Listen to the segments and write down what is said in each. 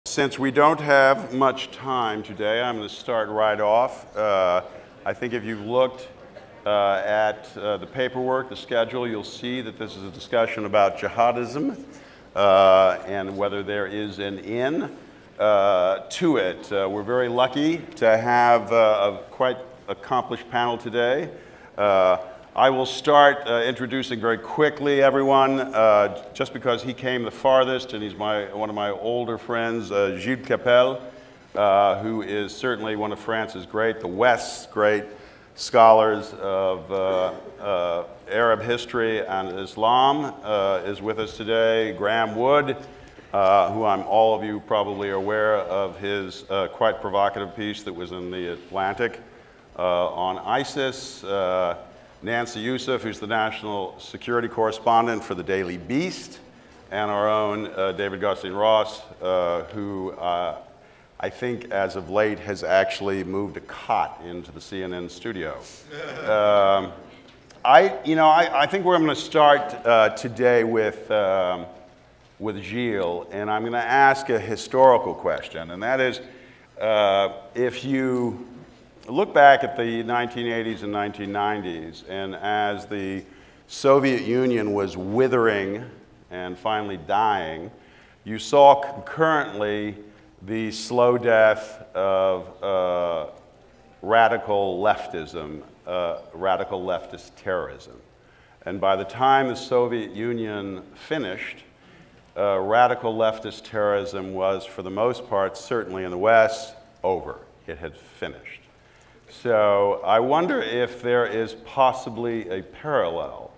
Since we don't have much time today, I'm going to start right off. I think if you've looked at the paperwork, the schedule, you'll see that this is a discussion about jihadism and whether there is an end to it. We're very lucky to have a quite accomplished panel today. I will start introducing very quickly everyone, just because he came the farthest, and he's one of my older friends, Gilles Kepel, who is certainly one of France's the West's great scholars of Arab history and Islam, is with us today. Graeme Wood, who all of you probably are aware of his quite provocative piece that was in the Atlantic on ISIS. Nancy Youssef, who's the national security correspondent for the Daily Beast, and our own David Gartenstein-Ross, who I think as of late has actually moved a cot into the CNN studio. I think we're going to start today with Gilles, and I'm going to ask a historical question, and that is, if you look back at the 1980s and 1990s, and as the Soviet Union was withering and finally dying, you saw concurrently the slow death of radical leftism, radical leftist terrorism. And by the time the Soviet Union finished, radical leftist terrorism was, for the most part, certainly in the West, over. It had finished. So I wonder if there is possibly a parallel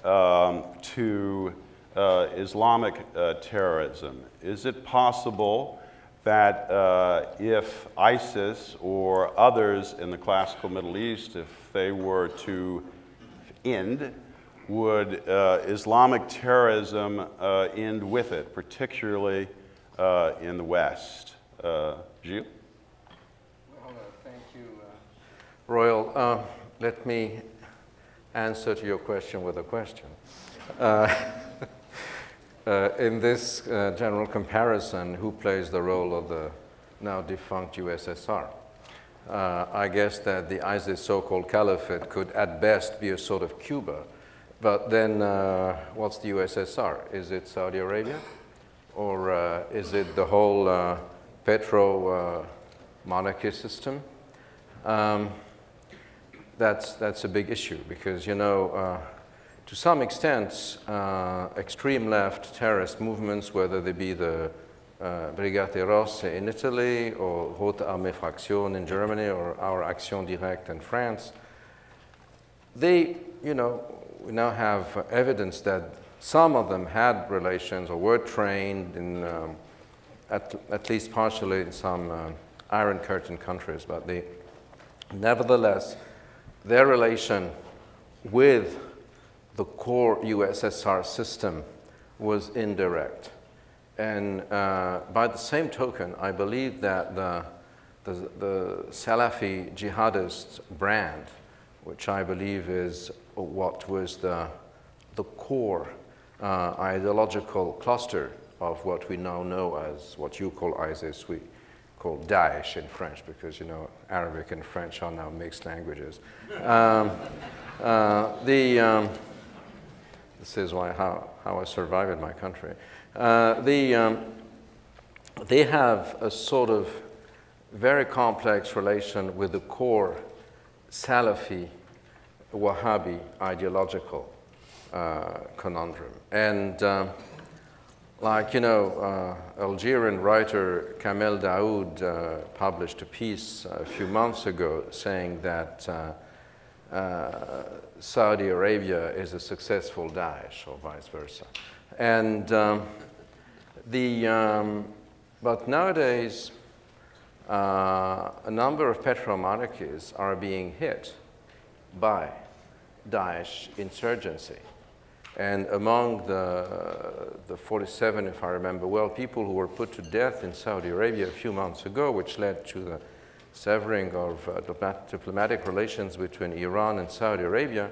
to Islamic terrorism. Is it possible that if ISIS or others in the classical Middle East, if they were to end, would Islamic terrorism end with it, particularly in the West? Gilles? Reuel, let me answer to your question with a question. In this general comparison, who plays the role of the now defunct USSR? I guess that the ISIS so-called caliphate could at best be a sort of Cuba, but then what's the USSR? Is it Saudi Arabia? Or is it the whole petro-monarchy system? That's a big issue because, you know, to some extent, extreme left terrorist movements, whether they be the Brigate Rosse in Italy or Haute Armee Fraction in Germany or our Action Directe in France, they, you know, we now have evidence that some of them had relations or were trained in, at least partially in some Iron Curtain countries, but they, nevertheless, their relation with the core USSR system was indirect. And by the same token, I believe that the Salafi jihadist brand, which I believe is what was the core ideological cluster of what we now know as what you call ISIS, we call Daesh in French, because, you know, Arabic and French are now mixed languages. This is how I survive in my country. They have a sort of very complex relation with the core Salafi, Wahhabi ideological conundrum. And like, you know, Algerian writer Kamel Daoud published a piece a few months ago saying that Saudi Arabia is a successful Daesh, or vice versa. And but nowadays, a number of petro-monarchies are being hit by Daesh insurgency. And among the 47, if I remember well, people who were put to death in Saudi Arabia a few months ago, which led to the severing of diplomatic relations between Iran and Saudi Arabia,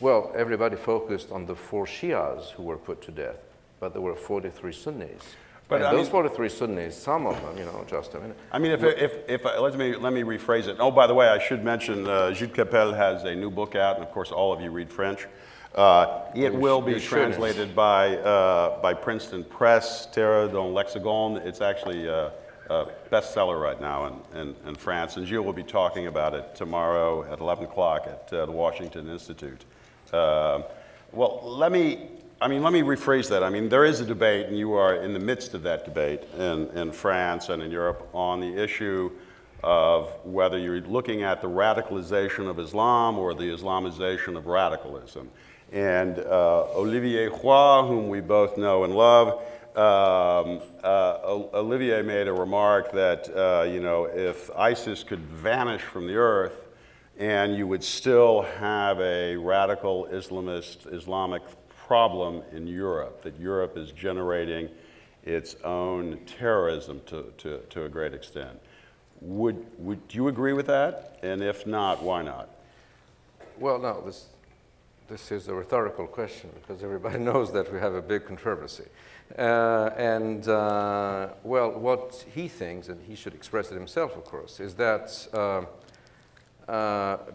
well, everybody focused on the 4 Shias who were put to death, but there were 43 Sunnis. But those 43 Sunnis, some of them, you know, just a minute. I mean, let me rephrase it. Oh, by the way, I should mention Gilles Kepel has a new book out, and of course, all of you read French. It will be translated by Princeton Press, Terre dans l'Hexagone. It's actually a bestseller right now in France, and Gilles will be talking about it tomorrow at 11 o'clock at the Washington Institute. Well, let me rephrase that. I mean, there is a debate, and you are in the midst of that debate in France and in Europe on the issue of whether you're looking at the radicalization of Islam or the Islamization of radicalism. And Olivier Roy, whom we both know and love, Olivier made a remark that, you know, if ISIS could vanish from the earth and you would still have a radical Islamic problem in Europe, that Europe is generating its own terrorism to a great extent. Would you agree with that? And if not, why not? Well, no, this is a rhetorical question because everybody knows that we have a big controversy. Well, what he thinks, and he should express it himself, of course, is that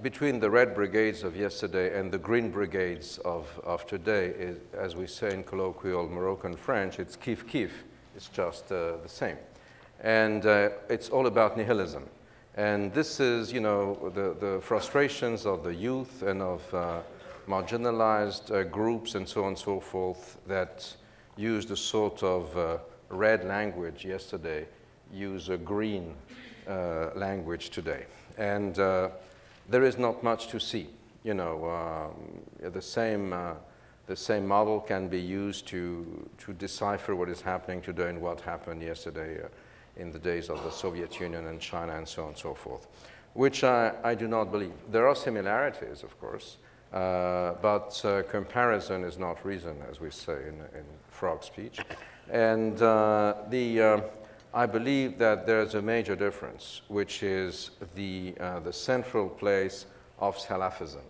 between the red brigades of yesterday and the green brigades of today, as we say in colloquial Moroccan French, it's kif kif. It's just the same. And it's all about nihilism. And this is, you know, the frustrations of the youth and of marginalized groups and so on and so forth that used a sort of red language yesterday, use a green language today. And there is not much to see. You know, the same model can be used to decipher what is happening today and what happened yesterday in the days of the Soviet Union and China and so on and so forth, which I do not believe. There are similarities, of course, but comparison is not reason, as we say in frog speech. And I believe that there's a major difference, which is the central place of Salafism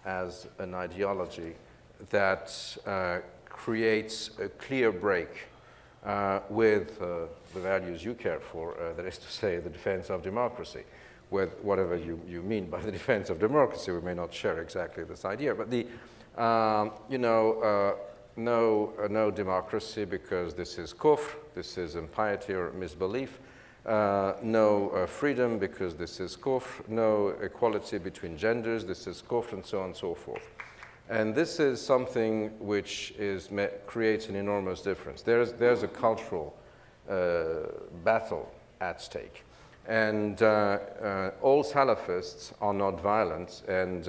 as an ideology that creates a clear break with the values you care for, that is to say, the defense of democracy, with whatever you mean by the defense of democracy. We may not share exactly this idea, but the, you know, no democracy because this is kufr, this is impiety or misbelief. No freedom because this is kufr. No equality between genders, this is kufr, and so on and so forth. And this is something which creates an enormous difference. There's a cultural battle at stake. And all Salafists are not violent, and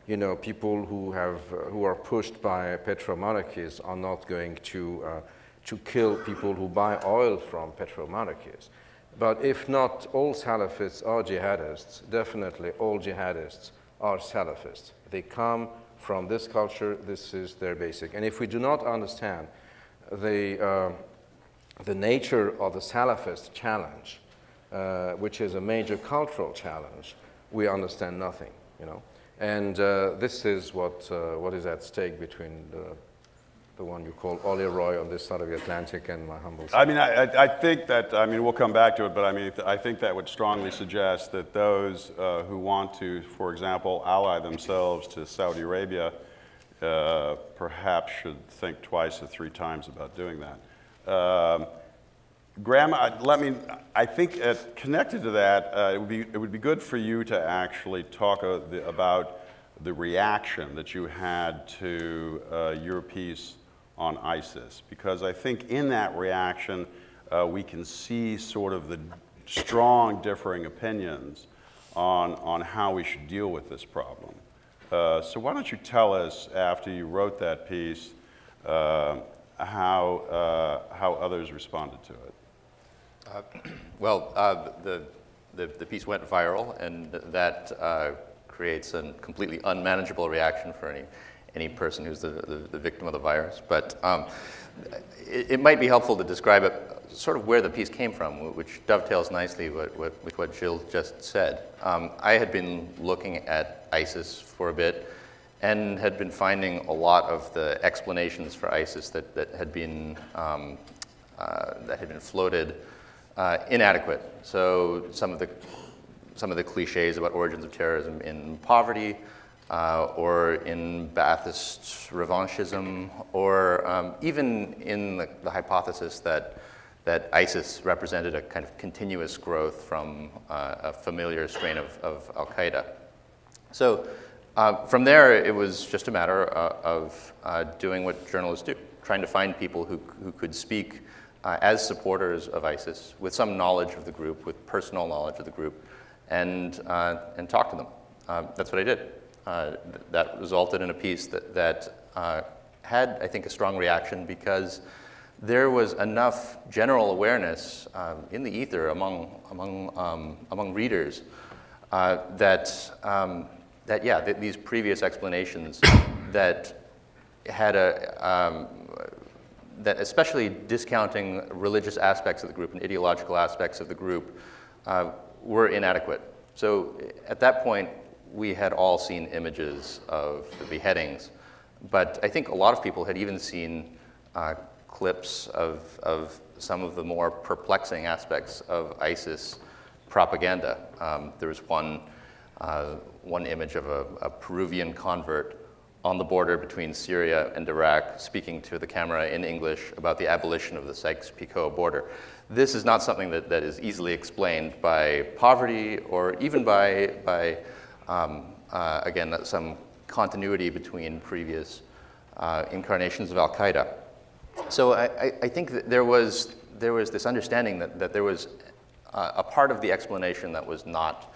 you know, people who are pushed by petromonarchies are not going to kill people who buy oil from petromonarchies. But if not all Salafists are jihadists, definitely all jihadists are Salafists. They come from this culture, this is their basic. And if we do not understand the nature of the Salafist challenge, which is a major cultural challenge, we understand nothing, you know. And this is what is at stake between the one you call Oli Roy on this side of the Atlantic and my humble self. I mean, I think that, I mean, we'll come back to it, but I mean, I think that would strongly suggest that those who want to, for example, ally themselves to Saudi Arabia, perhaps should think twice or three times about doing that. Graeme, I think connected to that, it would be good for you to actually talk about the reaction that you had to your piece on ISIS, because I think in that reaction we can see sort of the strong differing opinions on how we should deal with this problem. So why don't you tell us, after you wrote that piece, how others responded to it? Well, the piece went viral, and that creates a completely unmanageable reaction for any person who's the victim of the virus. But it might be helpful to describe it, sort of where the piece came from, which dovetails nicely with what Gilles just said. I had been looking at ISIS for a bit and had been finding a lot of the explanations for ISIS that had been floated inadequate. So some of the cliches about origins of terrorism in poverty, or in Ba'athist revanchism, or even in the hypothesis that ISIS represented a kind of continuous growth from a familiar strain of Al-Qaeda. So from there, it was just a matter of doing what journalists do, trying to find people who could speak as supporters of ISIS with some knowledge of the group, with personal knowledge of the group, and talk to them. That's what I did. That resulted in a piece that had, I think, a strong reaction because there was enough general awareness in the ether among readers that these previous explanations that had that especially discounting religious aspects of the group and ideological aspects of the group were inadequate. So at that point, we had all seen images of the beheadings, but I think a lot of people had even seen clips of some of the more perplexing aspects of ISIS propaganda. There was one image of a Peruvian convert on the border between Syria and Iraq speaking to the camera in English about the abolition of the Sykes-Picot border. This is not something that is easily explained by poverty or even by again, some continuity between previous incarnations of Al-Qaeda. So I think that there was this understanding that there was a part of the explanation that was not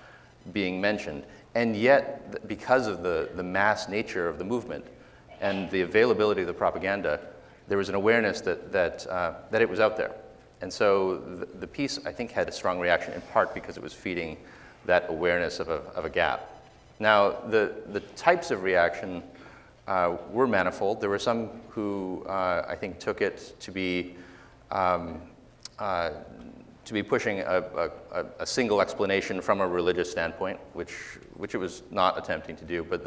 being mentioned. And yet, because of the mass nature of the movement and the availability of the propaganda, there was an awareness that it was out there. And so the piece, I think, had a strong reaction in part because it was feeding that awareness of a gap. Now, the types of reaction were manifold. There were some who I think took it to be pushing a single explanation from a religious standpoint, which it was not attempting to do, but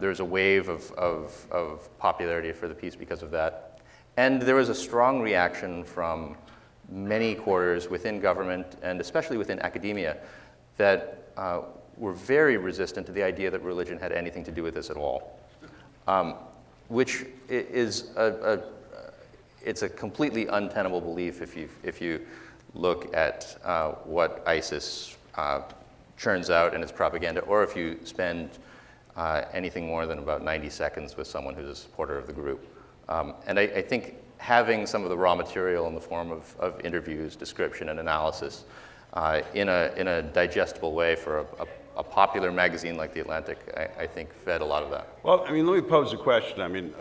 there's a wave of popularity for the piece because of that. And there was a strong reaction from many quarters within government and especially within academia that were very resistant to the idea that religion had anything to do with this at all, which is it's a completely untenable belief if you look at what ISIS churns out in its propaganda, or if you spend anything more than about 90 seconds with someone who's a supporter of the group. And I think having some of the raw material in the form of interviews, description, and analysis in a digestible way for a popular magazine like The Atlantic, I think fed a lot of that. Well, I mean, let me pose a question. I mean,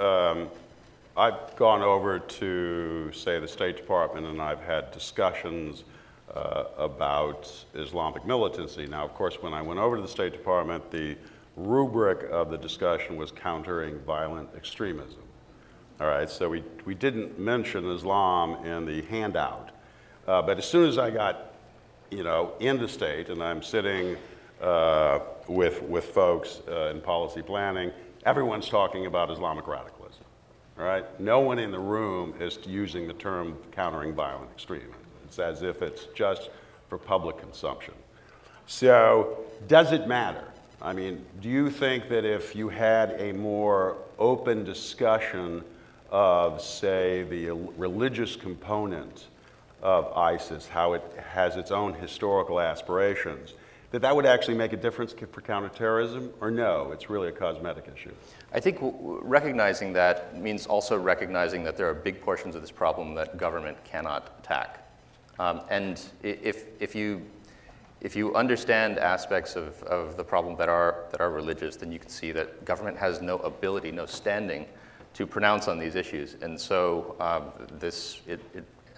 I've gone over to, say, the State Department, and I've had discussions about Islamic militancy. Now, of course, when I went over to the State Department, the rubric of the discussion was countering violent extremism. All right, so we didn't mention Islam in the handout. But as soon as I got, in the state, and I'm sitting with folks in policy planning, everyone's talking about Islamic radicalism. All right? No one in the room is using the term countering violent extremism. It's as if it's just for public consumption. So does it matter? I mean, do you think that if you had a more open discussion of, say, the religious component of ISIS, how it has its own historical aspirations, that would actually make a difference for counterterrorism, or no, it's really a cosmetic issue? I think recognizing that means also recognizing that there are big portions of this problem that government cannot attack. And if you understand aspects of the problem that are religious, then you can see that government has no ability, no standing to pronounce on these issues. And so it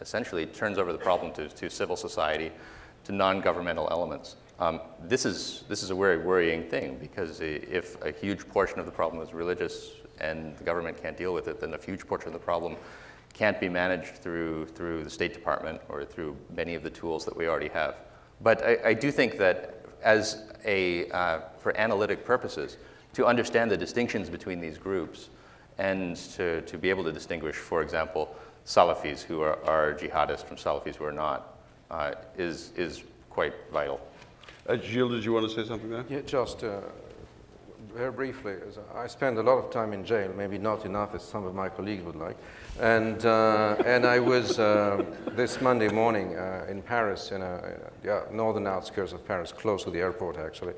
essentially turns over the problem to civil society, to non-governmental elements. This is a very worrying thing, because if a huge portion of the problem is religious and the government can't deal with it, then a huge portion of the problem can't be managed through the State Department or through many of the tools that we already have. But I do think that for analytic purposes, to understand the distinctions between these groups and to be able to distinguish, for example, Salafis who are jihadists from Salafis who are not, is quite vital. Gilles, did you want to say something there? Yeah, just very briefly. I spend a lot of time in jail, maybe not enough as some of my colleagues would like. And I was this Monday morning in Paris, in the northern outskirts of Paris, close to the airport actually,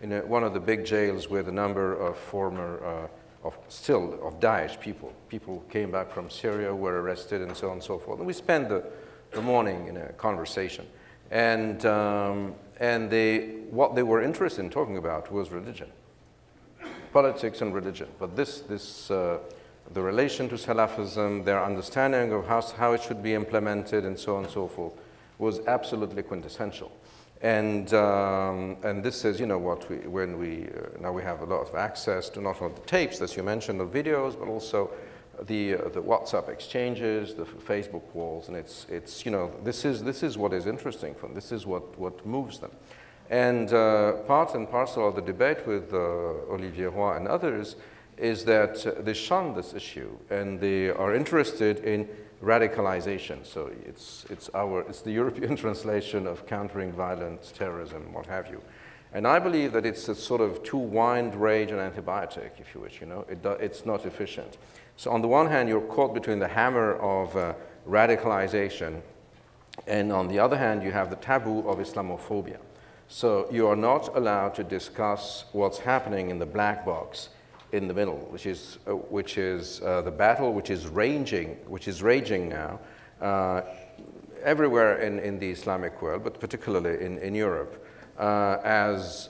in one of the big jails with a number of former, of Daesh people. People who came back from Syria, were arrested, and so on and so forth. And we spent the morning in a conversation. And what they were interested in talking about was religion, politics and religion. But the relation to Salafism, their understanding of how it should be implemented, and so on and so forth, was absolutely quintessential. And this is, you know, now we have a lot of access to not only the tapes, as you mentioned, the videos, but also the WhatsApp exchanges, the Facebook walls, and it's you know, this is what is interesting for them. This is what moves them. And part and parcel of the debate with Olivier Roy and others is that they shun this issue and they are interested in radicalization. So it's the European translation of countering violent terrorism, what have you. And I believe that it's a sort of too wind, rage, and antibiotic, if you wish. You know, it's not efficient. So on the one hand, you're caught between the hammer of radicalization, and on the other hand, you have the taboo of Islamophobia. So you are not allowed to discuss what's happening in the black box in the middle, which is the battle which is raging now everywhere in the Islamic world, but particularly in Europe, as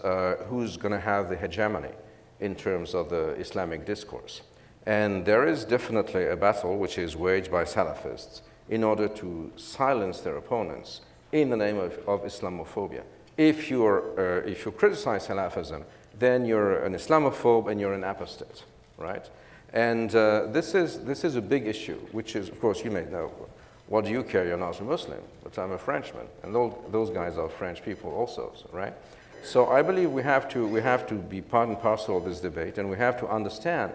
who's going to have the hegemony in terms of the Islamic discourse. And there is definitely a battle which is waged by Salafists in order to silence their opponents in the name of Islamophobia. If you criticize Salafism, then you're an Islamophobe and you're an apostate, right? And this is a big issue, which is, of course, you may know, what do you care? You're not a Muslim, but I'm a Frenchman, and those guys are French people also, right? So I believe we have to be part and parcel of this debate, and we have to understand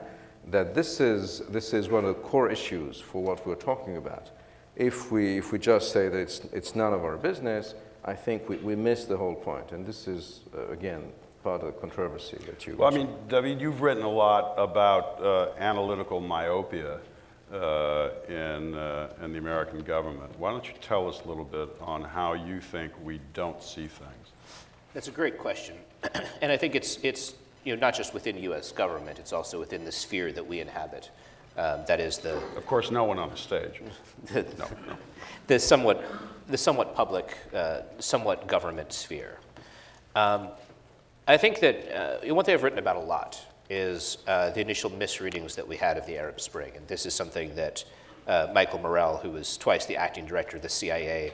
that this is one of the core issues for what we're talking about. If we just say that it's none of our business, I think we miss the whole point, and this is again part of the controversy that you. Well, I mean, David, you've written a lot about analytical myopia in the American government. Why don't you tell us a little bit on how you think we don't see things? That's a great question, and I think it's you know, not just within U.S. government; it's also within the sphere that we inhabit. That is the. Of course, no one on the stage. No. The somewhat public, somewhat government sphere. I think that one thing I've written about a lot is the initial misreadings that we had of the Arab Spring, and this is something that Michael Morrell, who was twice the acting director of the CIA,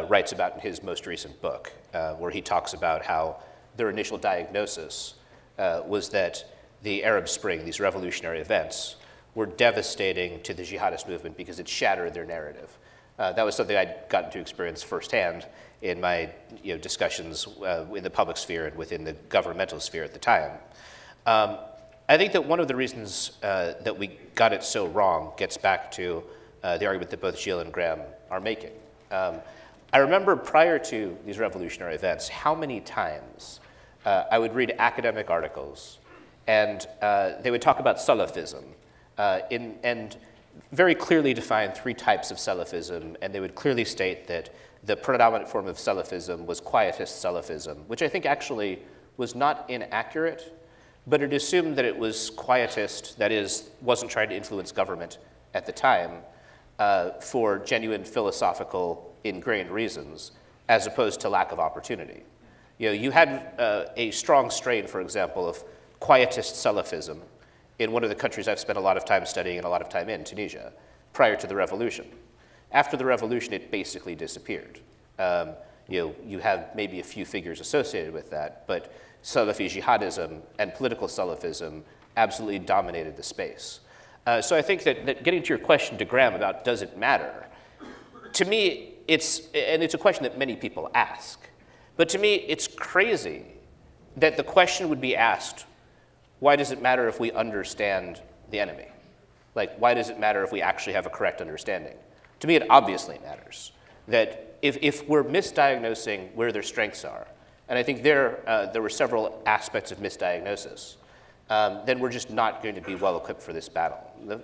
writes about in his most recent book, where he talks about how their initial diagnosis was that the Arab Spring, these revolutionary events, were devastating to the jihadist movement because it shattered their narrative. That was something I'd gotten to experience firsthand in my discussions in the public sphere and within the governmental sphere at the time. I think that one of the reasons that we got it so wrong gets back to the argument that both Gilles and Graeme are making. I remember prior to these revolutionary events how many times I would read academic articles and they would talk about Salafism and very clearly define three types of Salafism, and they would clearly state that the predominant form of Salafism was quietist Salafism, which I think actually was not inaccurate, but it assumed that it was quietist, that is, wasn't trying to influence government at the time for genuine philosophical ingrained reasons, as opposed to lack of opportunity. You had a strong strain, for example, of quietist Salafism in one of the countries I've spent a lot of time studying and a lot of time in, Tunisia, prior to the revolution. After the revolution, it basically disappeared. You have maybe a few figures associated with that, but Salafi jihadism and political Salafism absolutely dominated the space. So I think that getting to your question to Graeme about does it matter, to me, it's a question that many people ask, but to me, it's crazy that the question would be asked, why does it matter if we understand the enemy? Like, why does it matter if we actually have a correct understanding? To me, it obviously matters that if we're misdiagnosing where their strengths are, and I think there were several aspects of misdiagnosis, then we're just not going to be well equipped for this battle. The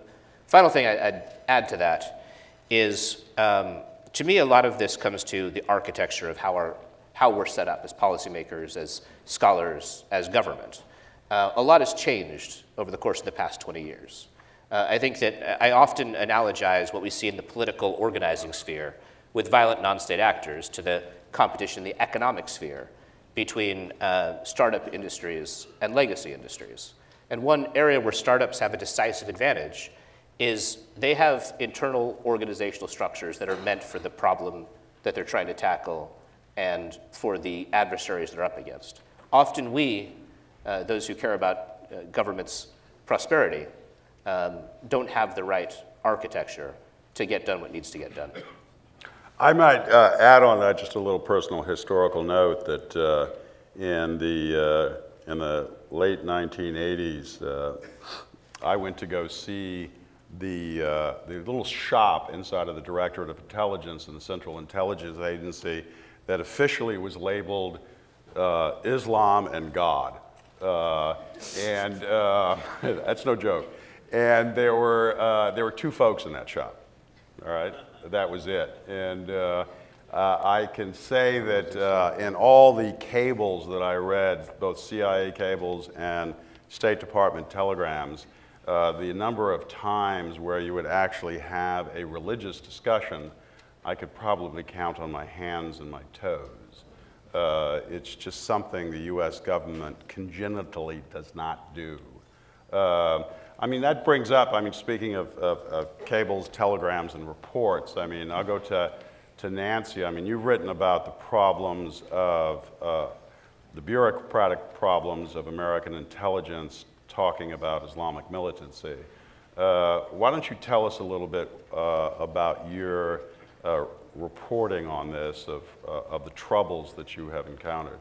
final thing I'd add to that is, to me, a lot of this comes to the architecture of how we're set up as policymakers, as scholars, as government. A lot has changed over the course of the past 20 years. I think that I often analogize what we see in the political organizing sphere with violent non-state actors to the competition in the economic sphere between startup industries and legacy industries. And one area where startups have a decisive advantage is they have internal organizational structures that are meant for the problem that they're trying to tackle and for the adversaries they're up against. Often we, those who care about government's prosperity, don't have the right architecture to get done what needs to get done. I might add on that just a little personal historical note that in the late 1980s, I went to go see the little shop inside of the Directorate of Intelligence in the Central Intelligence Agency that officially was labeled Islam and God. That's no joke. And there were two folks in that shop, all right? That was it. And I can say that in all the cables that I read, both CIA cables and State Department telegrams, the number of times where you would actually have a religious discussion, I could probably count on my hands and my toes. It's just something the US government congenitally does not do. I mean, that brings up, I mean, speaking of cables, telegrams, and reports, I mean, I'll go to Nancy. I mean, you've written about the problems of, the bureaucratic problems of American intelligence talking about Islamic militancy. Why don't you tell us a little bit about your reporting on this, of the troubles that you have encountered?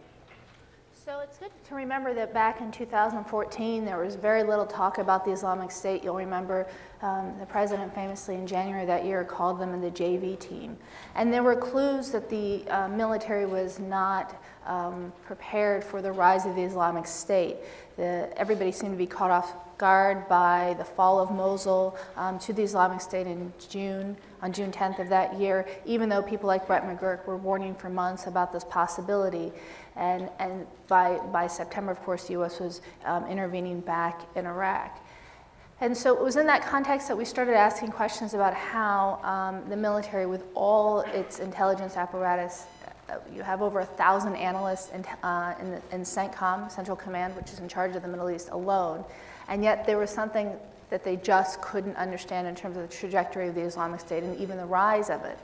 So it's good to remember that back in 2014, there was very little talk about the Islamic State. You'll remember the president famously in January that year called them the JV team. And there were clues that the military was not prepared for the rise of the Islamic State. Everybody seemed to be caught off guard by the fall of Mosul to the Islamic State on June 10th of that year, even though people like Reuel Marc Gerecht were warning for months about this possibility. And by September, of course, the U.S. was intervening back in Iraq. And so it was in that context that we started asking questions about how the military, with all its intelligence apparatus, you have over 1,000 analysts in CENTCOM, Central Command, which is in charge of the Middle East alone, and yet there was something that they just couldn't understand in terms of the trajectory of the Islamic State and even the rise of it.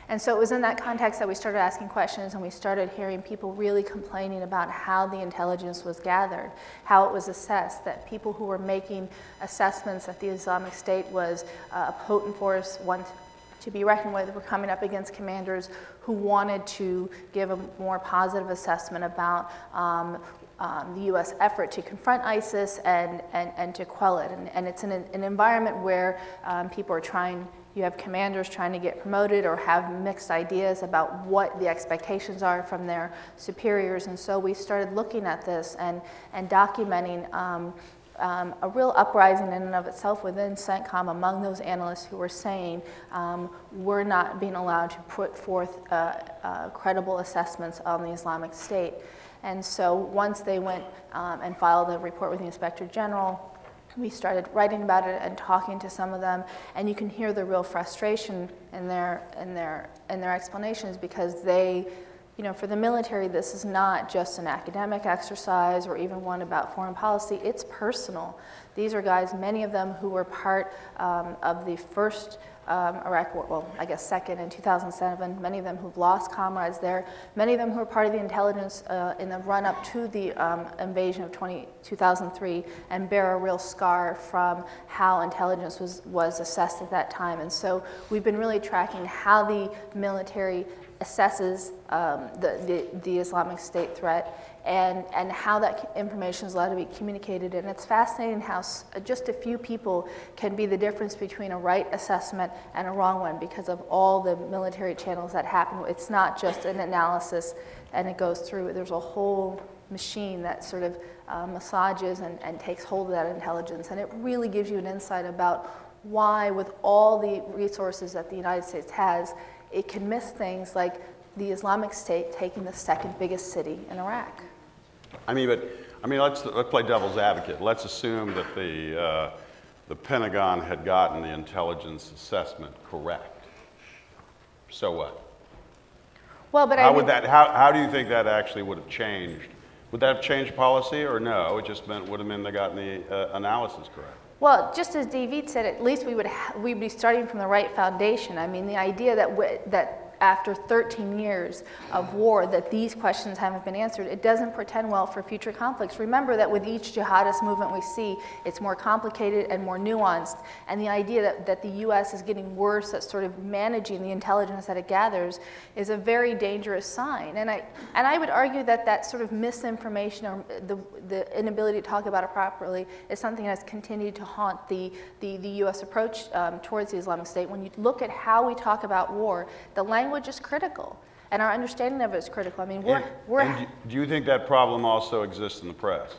And so it was in that context that we started asking questions, and we started hearing people really complaining about how the intelligence was gathered, how it was assessed, that people who were making assessments that the Islamic State was a potent force, one to be reckoned with, were coming up against commanders who wanted to give a more positive assessment about the U.S. effort to confront ISIS and to quell it. And it's in an environment where people are trying, you have commanders trying to get promoted or have mixed ideas about what the expectations are from their superiors. And so we started looking at this and documenting a real uprising in and of itself within CENTCOM among those analysts who were saying we're not being allowed to put forth credible assessments on the Islamic State. And so once they went and filed a report with the Inspector General, we started writing about it and talking to some of them, and you can hear the real frustration in their explanations, because they, you know, for the military, this is not just an academic exercise or even one about foreign policy. It's personal. These are guys, many of them who were part of the first Iraq war, well, I guess second in 2007, many of them who've lost comrades there, many of them who were part of the intelligence in the run-up to the invasion of 2003 and bear a real scar from how intelligence was assessed at that time. And so we've been really tracking how the military assesses the Islamic State threat and how that information is allowed to be communicated. And it's fascinating how just a few people can be the difference between a right assessment and a wrong one because of all the military channels that happen. It's not just an analysis and it goes through. There's a whole machine that sort of massages and takes hold of that intelligence. And it really gives you an insight about why, with all the resources that the United States has, it can miss things like the Islamic State taking the second biggest city in Iraq. Let's play devil's advocate. Let's assume that the Pentagon had gotten the intelligence assessment correct. So what? Well, but how do you think that actually would have changed? Would that have changed policy, or no? It just would have meant they gotten the analysis correct. Well, just as Defeat said, at least we'd be starting from the right foundation. I mean, the idea that after 13 years of war that these questions haven't been answered, it doesn't portend well for future conflicts. Remember that with each jihadist movement we see, it's more complicated and more nuanced, and the idea that the U.S. is getting worse at sort of managing the intelligence that it gathers is a very dangerous sign. And I would argue that sort of misinformation or the inability to talk about it properly is something that's continued to haunt the U.S. approach towards the Islamic State. When you look at how we talk about war, the language is critical, and our understanding of it is critical. I mean, do you think that problem also exists in the press?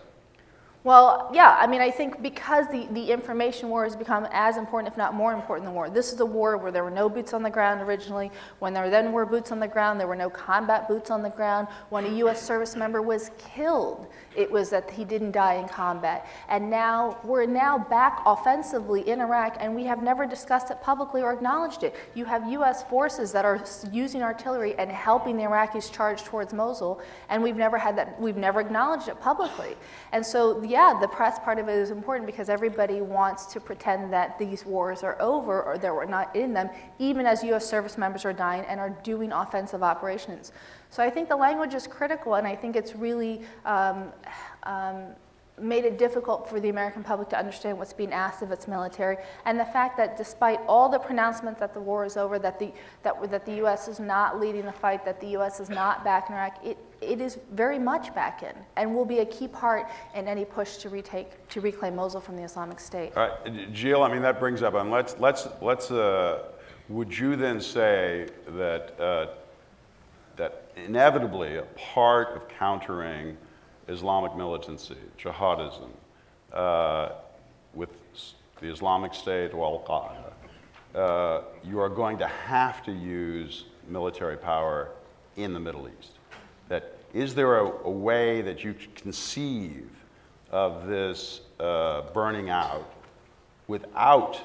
Well, yeah, I mean, I think because the information war has become as important, if not more important than war. This is a war where there were no boots on the ground originally. When there then were boots on the ground, there were no combat boots on the ground. When a U.S. service member was killed, it was that he didn't die in combat. And now, we're now back offensively in Iraq, and we have never discussed it publicly or acknowledged it. You have U.S. forces that are using artillery and helping the Iraqis charge towards Mosul, and we've never had that, we've never acknowledged it publicly. And so, yeah, the press part of it is important because everybody wants to pretend that these wars are over or that we're not in them, even as U.S. service members are dying and are doing offensive operations. So I think the language is critical, and I think it's really made it difficult for the American public to understand what's being asked of its military, and the fact that despite all the pronouncements that the war is over, that the U.S. is not leading the fight, that the U.S. is not back in Iraq, it is very much back in, and will be a key part in any push to reclaim Mosul from the Islamic State. All right, Gilles, I mean, that brings up, and would you then say that that inevitably a part of countering Islamic militancy, jihadism, with the Islamic State or Al-Qaeda, you are going to have to use military power in the Middle East? That is there a way that you conceive of this burning out without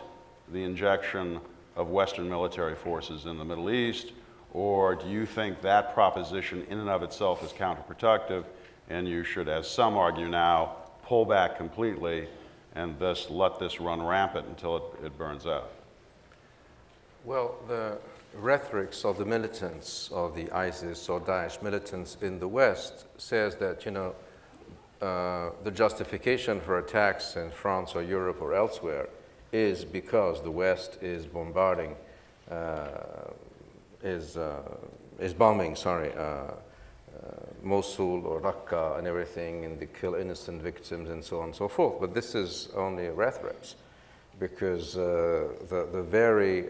the injection of Western military forces in the Middle East? Or do you think that proposition in and of itself is counterproductive, and you should, as some argue now, pull back completely and thus let this run rampant until it burns out? Well, the rhetorics of the militants of the ISIS or Daesh militants in the West says that, you know, the justification for attacks in France or Europe or elsewhere is because the West is bombarding, is bombing, Mosul or Raqqa and everything, and they kill innocent victims and so on and so forth. But this is only rhetorics, because the very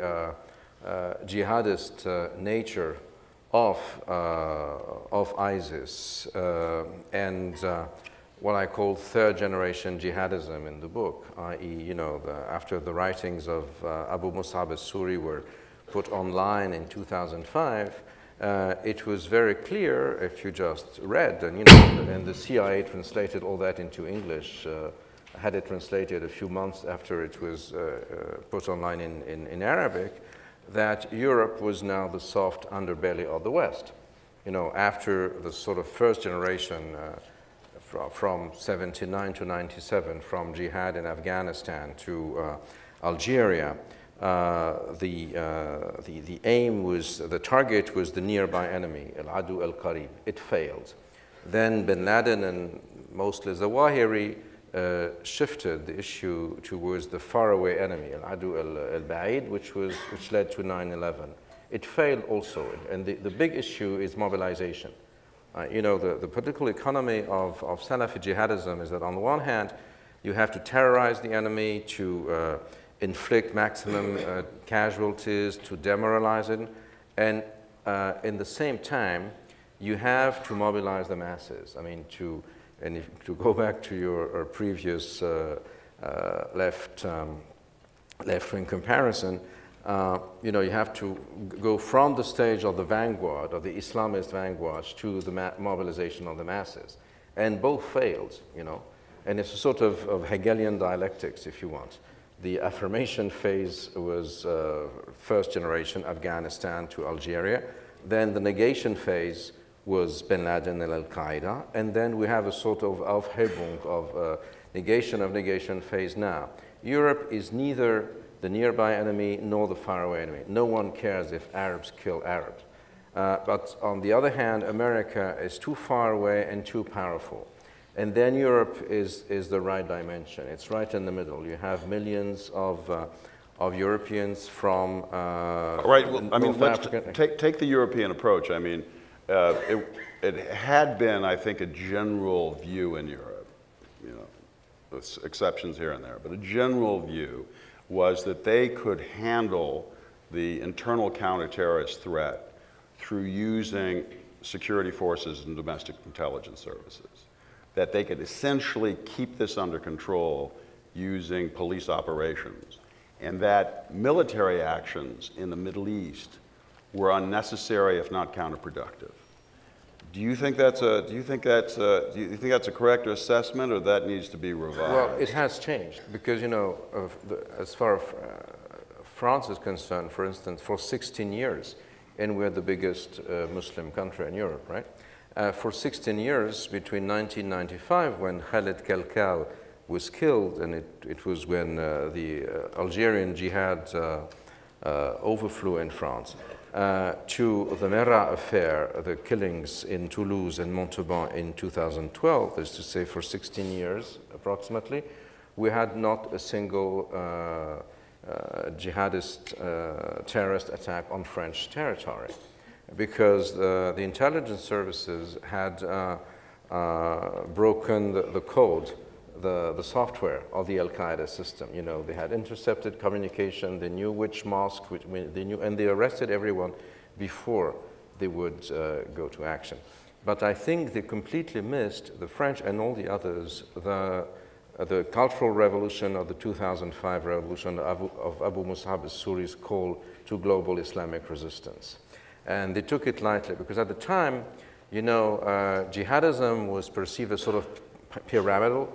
jihadist nature of ISIS and what I call third-generation jihadism in the book, i.e., you know, after the writings of Abu Mus'ab al-Suri were put online in 2005, it was very clear if you just read, and you know, and the CIA translated all that into English, had it translated a few months after it was put online in Arabic, that Europe was now the soft underbelly of the West. You know, after the sort of first generation from 79 to 97, from jihad in Afghanistan to Algeria, the aim was, the target was the nearby enemy, al-adu al-qarib. It failed. Then bin Laden and mostly Zawahiri shifted the issue towards the faraway enemy, al-adu al-ba'id, which led to 9/11. It failed also, and the big issue is mobilization. You know, the political economy of Salafi jihadism is that on the one hand, you have to terrorize the enemy, to inflict maximum casualties, to demoralize it, and in the same time, you have to mobilize the masses. I mean, to go back to your previous left-wing comparison, you know, you have to go from the stage of the vanguard, of the Islamist vanguard, to the mobilization of the masses. And both failed, you know. And it's a sort of Hegelian dialectics, if you want. The affirmation phase was first generation, Afghanistan to Algeria. Then the negation phase was Bin Laden and Al-Qaeda. And then we have a sort of Aufhebung of negation phase now. Europe is neither the nearby enemy nor the faraway enemy. No one cares if Arabs kill Arabs. But on the other hand, America is too far away and too powerful. And then Europe is the right dimension. It's right in the middle. You have millions of Europeans from right. Well, I mean, let's take the European approach. I mean, it had been, I think, a general view in Europe, you know, with exceptions here and there, but a general view was that they could handle the internal counterterrorist threat through using security forces and domestic intelligence services. That they could essentially keep this under control using police operations, and that military actions in the Middle East were unnecessary, if not counterproductive. Do you think that's a correct assessment, or that needs to be revised? Well, it has changed because, you know, as far as France is concerned, for instance, for 16 years, and we're the biggest Muslim country in Europe, right? For 16 years, between 1995, when Khalid Kalkal was killed, and it was when the Algerian jihad overflew in France, to the Merah affair, the killings in Toulouse and Montauban in 2012, that is to say for 16 years approximately, we had not a single jihadist terrorist attack on French territory, because the intelligence services had broken the code, the software of the Al-Qaeda system. You know, they had intercepted communication, they knew which mosque, they knew, and they arrested everyone before they would go to action. But I think they completely missed, the French and all the others, the cultural revolution of the 2005 revolution of Abu Mus'ab al-Suri's call to global Islamic resistance. And they took it lightly, because at the time, you know, jihadism was perceived as sort of pyramidal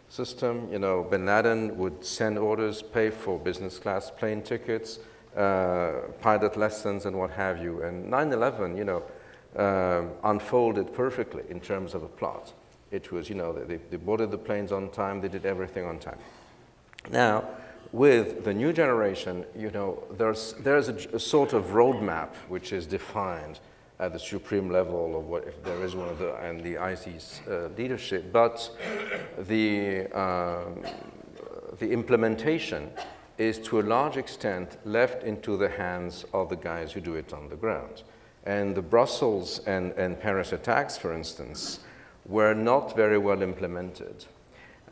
system. You know, Bin Laden would send orders, pay for business class plane tickets, pilot lessons, and what have you. And 9/11, you know, unfolded perfectly in terms of a plot. It was, you know, they boarded the planes on time, they did everything on time. Now, with the new generation, you know, there's a sort of roadmap which is defined at the supreme level of what, if there is one of the, and the IC's leadership, but the implementation is to a large extent left into the hands of the guys who do it on the ground. And the Brussels and Paris attacks, for instance, were not very well implemented.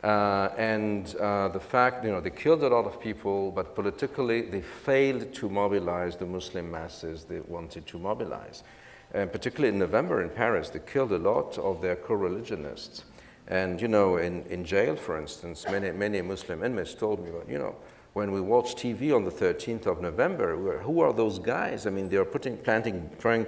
The fact, you know, they killed a lot of people, but politically they failed to mobilize the Muslim masses they wanted to mobilize. And particularly in November in Paris, they killed a lot of their co-religionists. And, you know, in jail, for instance, many Muslim inmates told me, well, you know, when we watched TV on the 13th of November, who are those guys? I mean, they are trying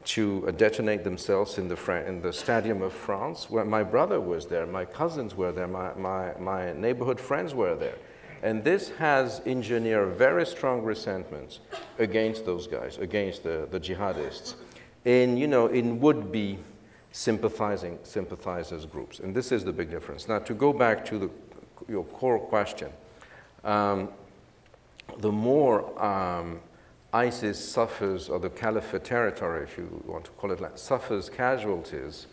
to detonate themselves in the Stadium of France, where my brother was there, my cousins were there, my neighborhood friends were there. And this has engineered very strong resentments against those guys, against the jihadists, in would-be sympathizers groups. And this is the big difference. Now, to go back to your core question, the more ISIS suffers, or the Caliphate territory, if you want to call it that, suffers casualties,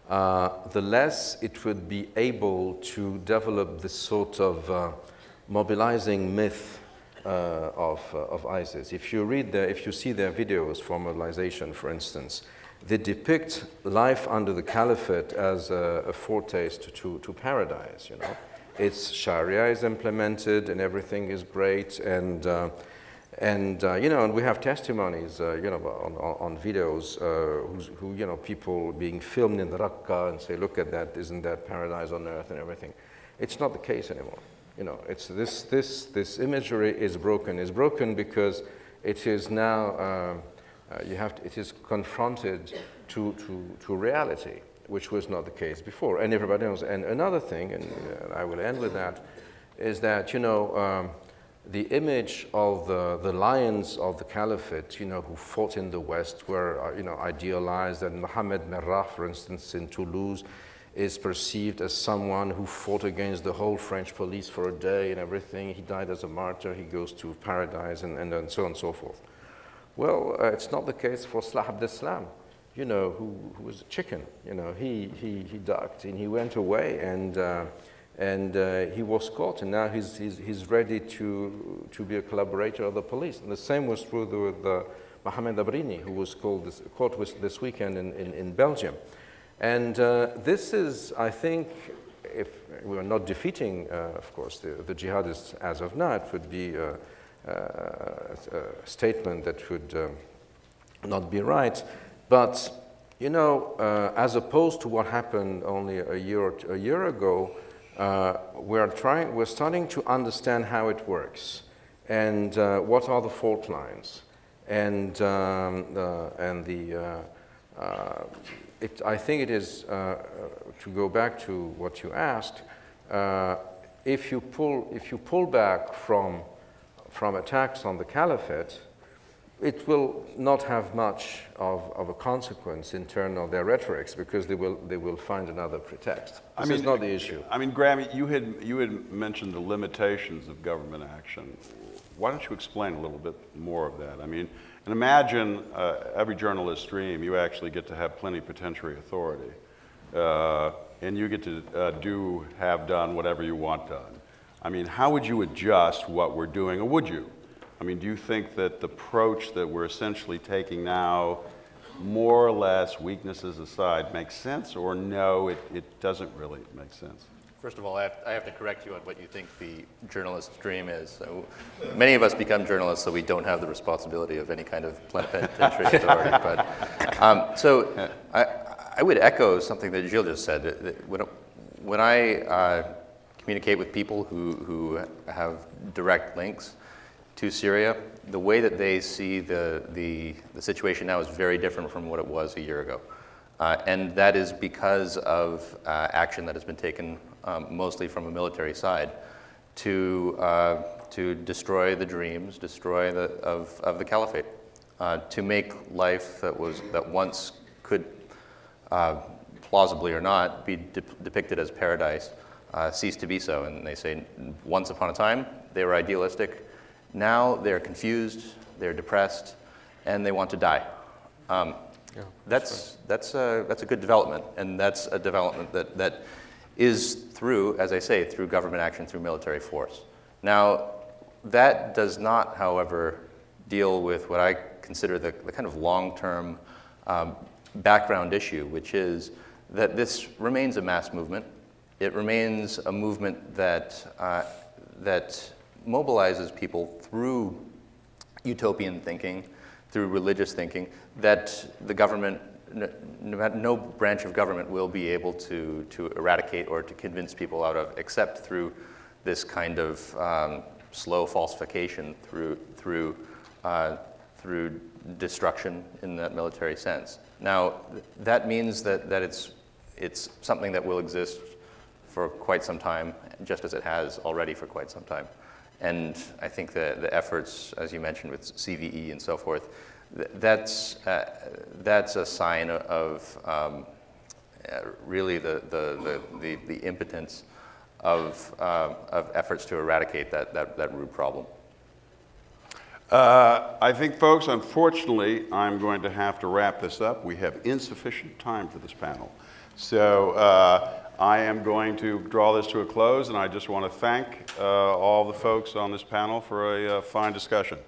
the less it would be able to develop this sort of mobilizing myth of ISIS. If you see their videos from mobilization, for instance, they depict life under the caliphate as a foretaste to paradise. You know, it's Sharia is implemented and everything is great, and you know, and we have testimonies, you know, on videos, who you know, people being filmed in the Raqqa and say, look at that, isn't that paradise on earth and everything. It's not the case anymore. You know, it's this imagery is broken. It's broken because it is now it is confronted to reality, which was not the case before, and everybody knows. And another thing, and I will end with that, is that, you know, the image of the lions of the caliphate, you know, who fought in the West were, you know, idealized, and Mohammed Merah, for instance, in Toulouse, is perceived as someone who fought against the whole French police for a day and everything. He died as a martyr, he goes to paradise, and so on and so forth. Well, it's not the case for Salah Abdeslam, you know, who was a chicken. You know, he ducked and he went away, and he was caught, and now he's ready to be a collaborator of the police. And the same was true with Mohamed Abrini, who was caught this weekend in Belgium. And this is, I think, if we are not defeating, of course, the jihadists as of now, it would be a statement that would not be right. But, you know, as opposed to what happened only a year ago, we're starting to understand how it works and what are the fault lines, and I think it is, to go back to what you asked, if you pull back from attacks on the caliphate, it will not have much of a consequence in terms of their rhetorics, because they will find another pretext. This is not the issue. I mean, Graeme, you had mentioned the limitations of government action. Why don't you explain a little bit more of that? I mean, and imagine every journalist's dream, you actually get to have plenipotentiary authority, and you get to have done whatever you want done. I mean, how would you adjust what we're doing, or would you? I mean, do you think that the approach that we're essentially taking now, more or less, weaknesses aside, makes sense, or no, it doesn't really make sense? First of all, I have to correct you on what you think the journalist's dream is. So, many of us become journalists so we don't have the responsibility of any kind of plenipotentiary authority. But, so I would echo something that Gilles just said. When I communicate with people who have direct links to Syria, the way that they see the situation now is very different from what it was a year ago. And that is because of action that has been taken mostly from a military side to destroy the dreams, of the caliphate, to make life that once could, plausibly or not, be depicted as paradise, cease to be so. And they say, once upon a time, they were idealistic. Now they're confused, they're depressed, and they want to die. That's a good development, and that's a development that is through, as I say, through government action, through military force. Now, that does not, however, deal with what I consider the kind of long-term background issue, which is that this remains a mass movement. It remains a movement that mobilizes people through utopian thinking, through religious thinking, that the government, no branch of government will be able to eradicate or to convince people out of, except through this kind of slow falsification, through destruction in that military sense. Now, that means that it's something that will exist for quite some time, just as it has already for quite some time. And I think the efforts, as you mentioned, with CVE and so forth, that's a sign of really the impotence of efforts to eradicate that root problem. I think, folks, unfortunately, I'm going to have to wrap this up. We have insufficient time for this panel. So I am going to draw this to a close, and I just want to thank all the folks on this panel for a fine discussion.